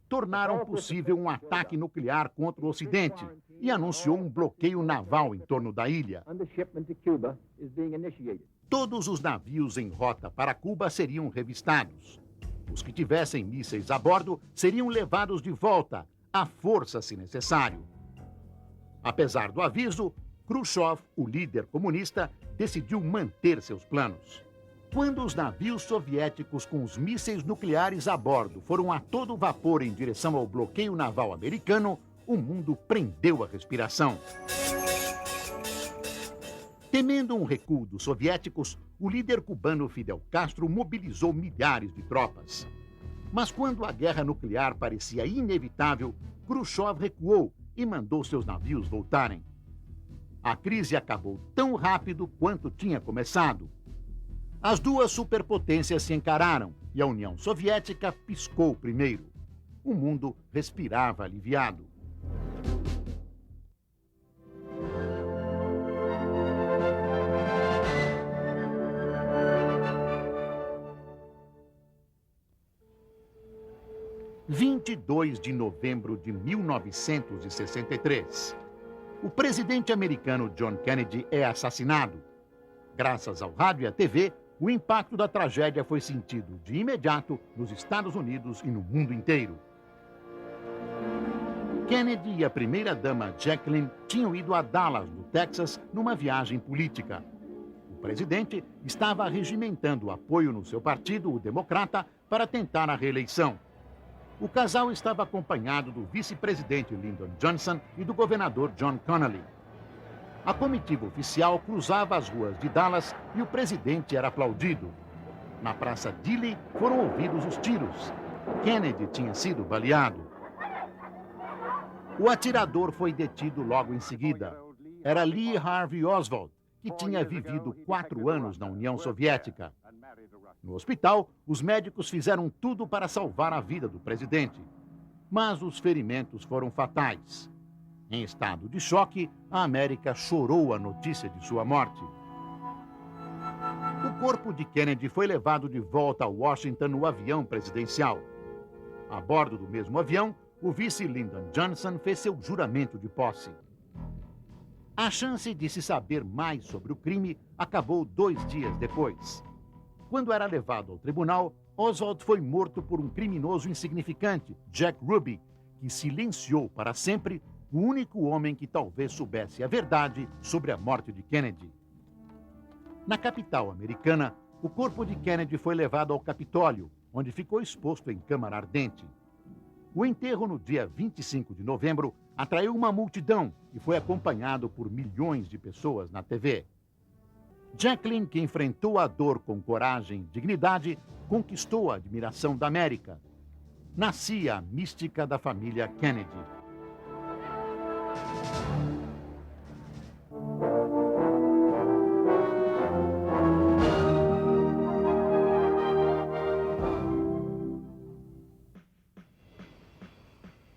tornaram possível um ataque nuclear contra o Ocidente e anunciou um bloqueio naval em torno da ilha. Todos os navios em rota para Cuba seriam revistados. Os que tivessem mísseis a bordo seriam levados de volta, à força se necessário. Apesar do aviso, Khrushchev, o líder comunista, decidiu manter seus planos. Quando os navios soviéticos com os mísseis nucleares a bordo foram a todo vapor em direção ao bloqueio naval americano, o mundo prendeu a respiração. Temendo um recuo dos soviéticos, o líder cubano Fidel Castro mobilizou milhares de tropas. Mas quando a guerra nuclear parecia inevitável, Khrushchev recuou e mandou seus navios voltarem. A crise acabou tão rápido quanto tinha começado. As duas superpotências se encararam e a União Soviética piscou primeiro. O mundo respirava aliviado. – 22 de novembro de 1963. O presidente americano John Kennedy é assassinado. Graças ao rádio e à TV, o impacto da tragédia foi sentido de imediato nos Estados Unidos e no mundo inteiro. Kennedy e a primeira-dama Jacqueline tinham ido a Dallas, no Texas, numa viagem política. O presidente estava regimentando o apoio no seu partido, o Democrata, para tentar a reeleição. O casal estava acompanhado do vice-presidente Lyndon Johnson e do governador John Connally. A comitiva oficial cruzava as ruas de Dallas e o presidente era aplaudido. Na Praça Dilley foram ouvidos os tiros. Kennedy tinha sido baleado. O atirador foi detido logo em seguida. Era Lee Harvey Oswald, que tinha vivido 4 anos na União Soviética. No hospital, os médicos fizeram tudo para salvar a vida do presidente. Mas os ferimentos foram fatais. Em estado de choque, a América chorou a notícia de sua morte. O corpo de Kennedy foi levado de volta a Washington no avião presidencial. A bordo do mesmo avião, o vice Lyndon Johnson fez seu juramento de posse. A chance de se saber mais sobre o crime acabou 2 dias depois. Quando era levado ao tribunal, Oswald foi morto por um criminoso insignificante, Jack Ruby, que silenciou para sempre o único homem que talvez soubesse a verdade sobre a morte de Kennedy. Na capital americana, o corpo de Kennedy foi levado ao Capitólio, onde ficou exposto em câmara ardente. O enterro no dia 25 de novembro atraiu uma multidão e foi acompanhado por milhões de pessoas na TV. Jacqueline, que enfrentou a dor com coragem e dignidade, conquistou a admiração da América. Nascia a mística da família Kennedy. –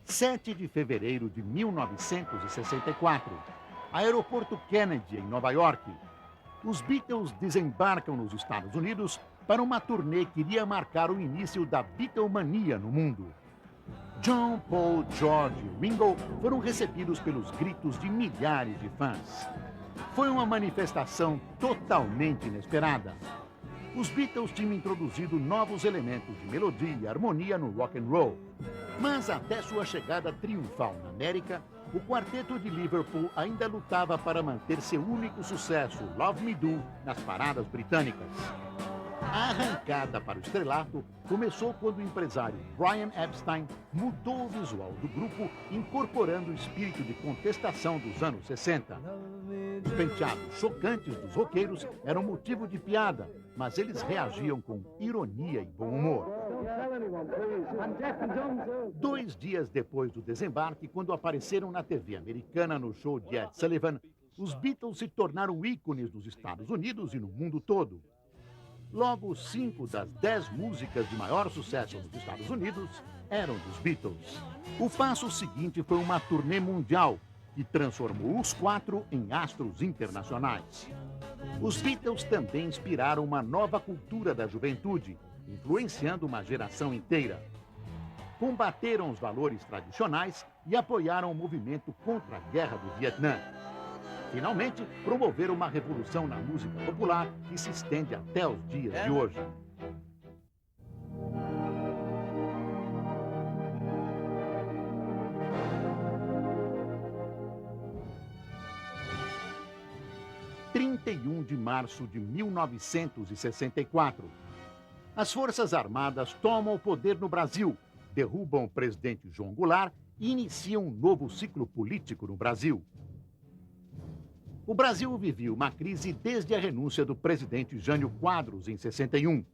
7 de fevereiro de 1964. Aeroporto Kennedy, em Nova York. Os Beatles desembarcam nos Estados Unidos para uma turnê que iria marcar o início da Beatlemania no mundo. John, Paul, George e Ringo foram recebidos pelos gritos de milhares de fãs. Foi uma manifestação totalmente inesperada. Os Beatles tinham introduzido novos elementos de melodia e harmonia no rock and roll. Mas até sua chegada triunfal na América, o quarteto de Liverpool ainda lutava para manter seu único sucesso, Love Me Do, nas paradas britânicas. A arrancada para o estrelato começou quando o empresário Brian Epstein mudou o visual do grupo, incorporando o espírito de contestação dos anos 60. Os penteados chocantes dos roqueiros eram motivo de piada, mas eles reagiam com ironia e bom humor. 2 dias depois do desembarque, quando apareceram na TV americana no show de Ed Sullivan, os Beatles se tornaram ícones nos Estados Unidos e no mundo todo. Logo, 5 das 10 músicas de maior sucesso nos Estados Unidos eram dos Beatles. O passo seguinte foi uma turnê mundial que transformou os 4 em astros internacionais. Os Beatles também inspiraram uma nova cultura da juventude, influenciando uma geração inteira. combateram os valores tradicionais e apoiaram o movimento contra a Guerra do Vietnã. Finalmente, promoveram uma revolução na música popular que se estende até os dias de hoje. Em 31 de março de 1964, as Forças Armadas tomam o poder no Brasil, derrubam o presidente João Goulart e iniciam um novo ciclo político no Brasil. O Brasil vivia uma crise desde a renúncia do presidente Jânio Quadros, em 61.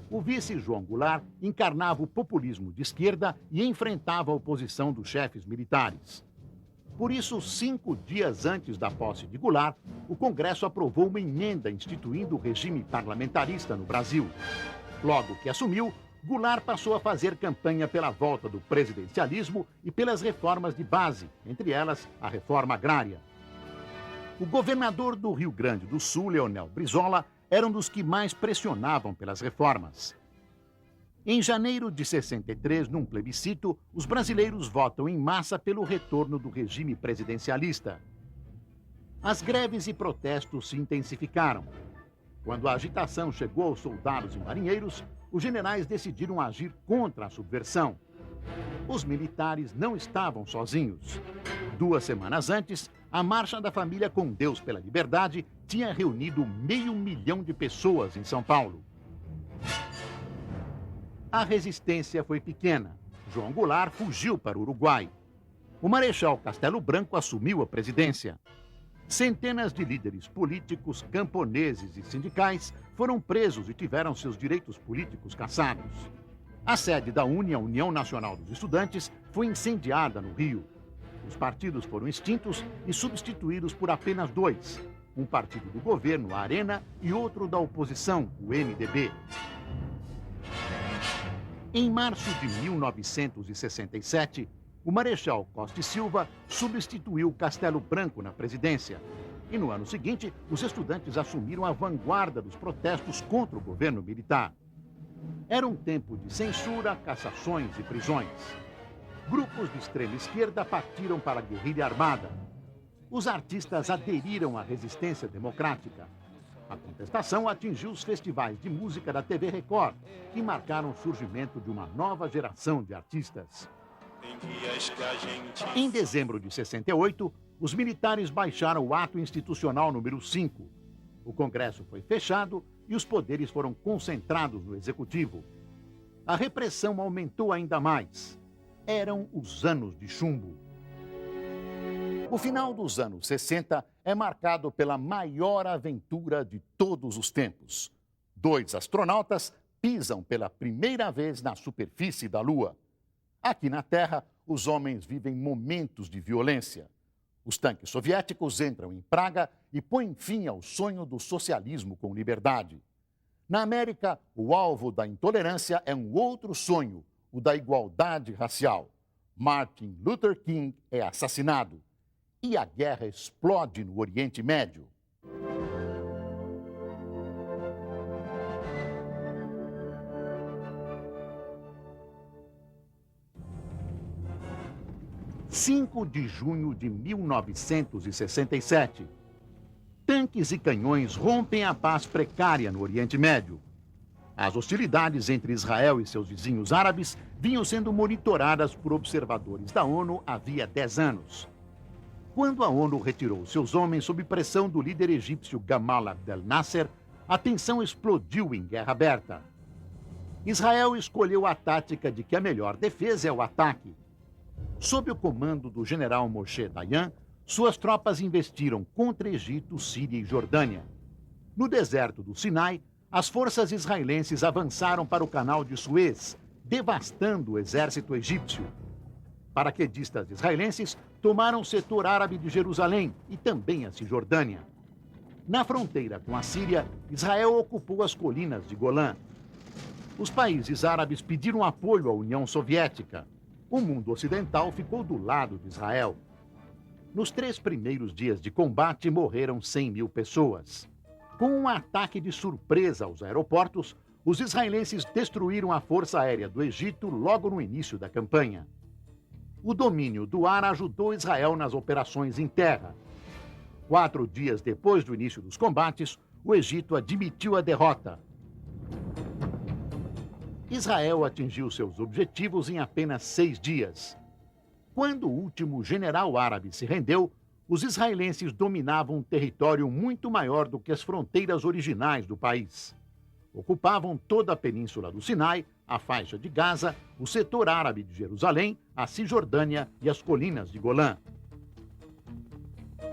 O vice João Goulart encarnava o populismo de esquerda e enfrentava a oposição dos chefes militares. Por isso, 5 dias antes da posse de Goulart, o Congresso aprovou uma emenda instituindo o regime parlamentarista no Brasil. Logo que assumiu, Goulart passou a fazer campanha pela volta do presidencialismo e pelas reformas de base, entre elas a reforma agrária. O governador do Rio Grande do Sul, Leonel Brizola, era um dos que mais pressionavam pelas reformas. Em janeiro de 63, num plebiscito, os brasileiros votam em massa pelo retorno do regime presidencialista. As greves e protestos se intensificaram. Quando a agitação chegou aos soldados e marinheiros, os generais decidiram agir contra a subversão. Os militares não estavam sozinhos. 2 semanas antes, a Marcha da Família com Deus pela Liberdade tinha reunido 500 mil de pessoas em São Paulo. A resistência foi pequena. João Goulart fugiu para o Uruguai. O Marechal Castelo Branco assumiu a presidência. Centenas de líderes políticos, camponeses e sindicais foram presos e tiveram seus direitos políticos cassados. A sede da UNE, a União Nacional dos Estudantes, foi incendiada no Rio. Os partidos foram extintos e substituídos por apenas 2. Um partido do governo, a Arena, e outro da oposição, o MDB. Em março de 1967, o Marechal Costa e Silva substituiu Castelo Branco na presidência. E no ano seguinte, os estudantes assumiram a vanguarda dos protestos contra o governo militar. Era um tempo de censura, cassações e prisões. Grupos de extrema esquerda partiram para a guerrilha armada. Os artistas aderiram à resistência democrática. A contestação atingiu os festivais de música da TV Record, que marcaram o surgimento de uma nova geração de artistas. Em dezembro de 68, os militares baixaram o Ato Institucional número 5. O Congresso foi fechado e os poderes foram concentrados no Executivo. A repressão aumentou ainda mais. Eram os anos de chumbo. O final dos anos 60 é marcado pela maior aventura de todos os tempos. 2 astronautas pisam pela primeira vez na superfície da Lua. Aqui na Terra, os homens vivem momentos de violência. Os tanques soviéticos entram em Praga e põem fim ao sonho do socialismo com liberdade. Na América, o alvo da intolerância é um outro sonho, o da igualdade racial. Martin Luther King é assassinado. E a guerra explode no Oriente Médio. – 5 de junho de 1967. Tanques e canhões rompem a paz precária no Oriente Médio. As hostilidades entre Israel e seus vizinhos árabes vinham sendo monitoradas por observadores da ONU havia 10 anos. Quando a ONU retirou seus homens sob pressão do líder egípcio Gamal Abdel Nasser, a tensão explodiu em guerra aberta. Israel escolheu a tática de que a melhor defesa é o ataque. Sob o comando do general Moshe Dayan, suas tropas investiram contra Egito, Síria e Jordânia. No deserto do Sinai, as forças israelenses avançaram para o canal de Suez, devastando o exército egípcio. Paraquedistas israelenses tomaram o setor árabe de Jerusalém e também a Cisjordânia. Na fronteira com a Síria, Israel ocupou as colinas de Golã. Os países árabes pediram apoio à União Soviética. O mundo ocidental ficou do lado de Israel. Nos 3 primeiros dias de combate, morreram 100 mil pessoas. Com um ataque de surpresa aos aeroportos, os israelenses destruíram a força aérea do Egito logo no início da campanha. O domínio do ar ajudou Israel nas operações em terra. 4 dias depois do início dos combates, o Egito admitiu a derrota. Israel atingiu seus objetivos em apenas 6 dias. Quando o último general árabe se rendeu, os israelenses dominavam um território muito maior do que as fronteiras originais do país. Ocupavam toda a península do Sinai, a faixa de Gaza, o setor árabe de Jerusalém, a Cisjordânia e as colinas de Golã.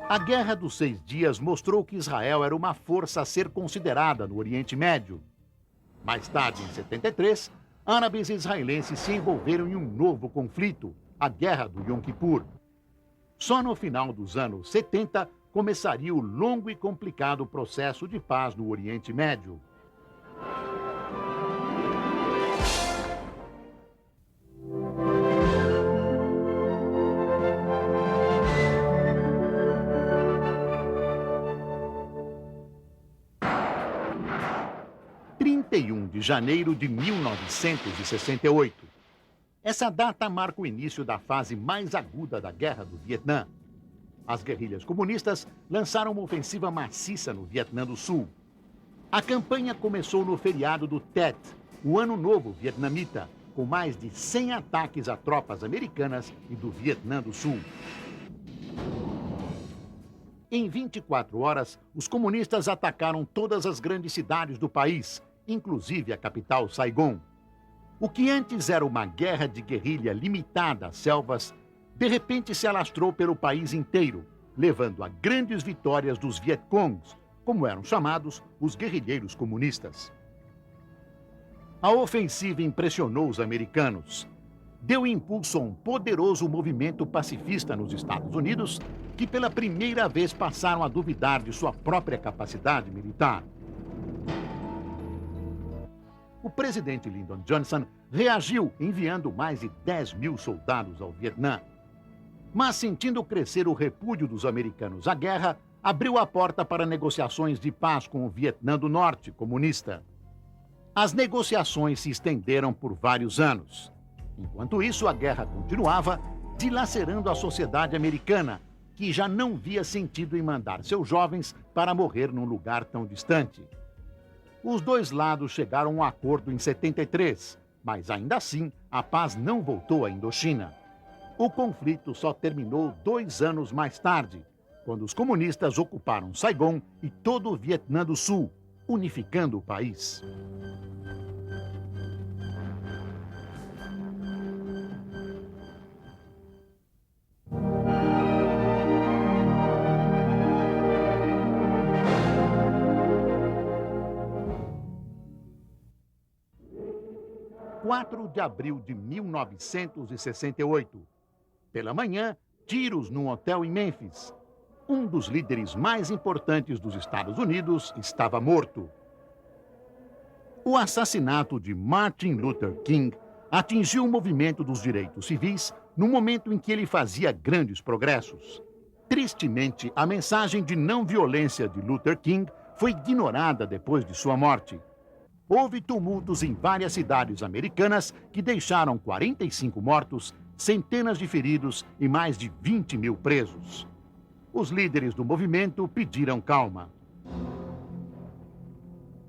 A Guerra dos 6 Dias mostrou que Israel era uma força a ser considerada no Oriente Médio. Mais tarde, em 73, árabes e israelenses se envolveram em um novo conflito, a Guerra do Yom Kippur. Só no final dos anos 70 começaria o longo e complicado processo de paz no Oriente Médio. De janeiro de 1968. Essa data marca o início da fase mais aguda da Guerra do Vietnã. As guerrilhas comunistas lançaram uma ofensiva maciça no Vietnã do Sul. A campanha começou no feriado do Tet, o Ano Novo Vietnamita, com mais de 100 ataques a tropas americanas e do Vietnã do Sul. Em 24 horas, os comunistas atacaram todas as grandes cidades do país, inclusive a capital Saigon. O que antes era uma guerra de guerrilha limitada às selvas, de repente se alastrou pelo país inteiro, levando a grandes vitórias dos Vietcongs, como eram chamados os guerrilheiros comunistas. A ofensiva impressionou os americanos. Deu impulso a um poderoso movimento pacifista nos Estados Unidos, que pela primeira vez passaram a duvidar de sua própria capacidade militar. O presidente Lyndon Johnson reagiu enviando mais de 10 mil soldados ao Vietnã. Mas, sentindo crescer o repúdio dos americanos à guerra, abriu a porta para negociações de paz com o Vietnã do Norte comunista. As negociações se estenderam por vários anos. Enquanto isso, a guerra continuava, dilacerando a sociedade americana, que já não via sentido em mandar seus jovens para morrer num lugar tão distante. Os dois lados chegaram a um acordo em 73, mas ainda assim a paz não voltou à Indochina. O conflito só terminou 2 anos mais tarde, quando os comunistas ocuparam Saigon e todo o Vietnã do Sul, unificando o país. Em 4 de abril de 1968. Pela manhã, tiros num hotel em Memphis. Um dos líderes mais importantes dos Estados Unidos estava morto. O assassinato de Martin Luther King atingiu o movimento dos direitos civis no momento em que ele fazia grandes progressos. Tristemente, a mensagem de não violência de Luther King foi ignorada depois de sua morte. Houve tumultos em várias cidades americanas que deixaram 45 mortos, centenas de feridos e mais de 20 mil presos. Os líderes do movimento pediram calma.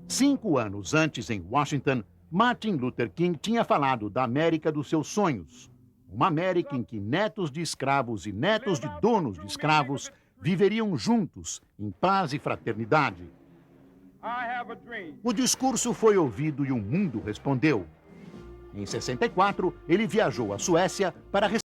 5 anos antes, em Washington, Martin Luther King tinha falado da América dos seus sonhos. Uma América em que netos de escravos e netos de donos de escravos viveriam juntos, em paz e fraternidade. O discurso foi ouvido e o mundo respondeu. Em 64, ele viajou à Suécia para